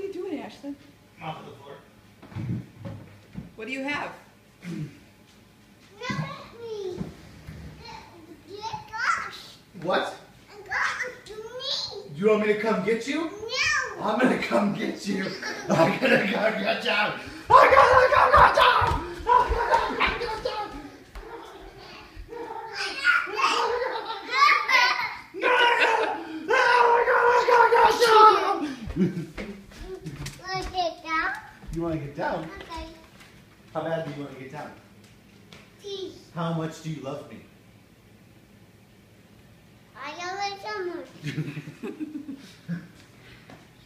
you doing, Ashlyn? Off the floor. What do you have? Look at me. Gosh. What? Gosh, to me. You want me to come get you? No. I'm gonna come get you. I'm gonna come get you. I'm gonna come get you. I'm gonna come get you. Wanna get down? You want to get down? Okay. How bad do you want to get down? Peace. How much do you love me? I love it so much.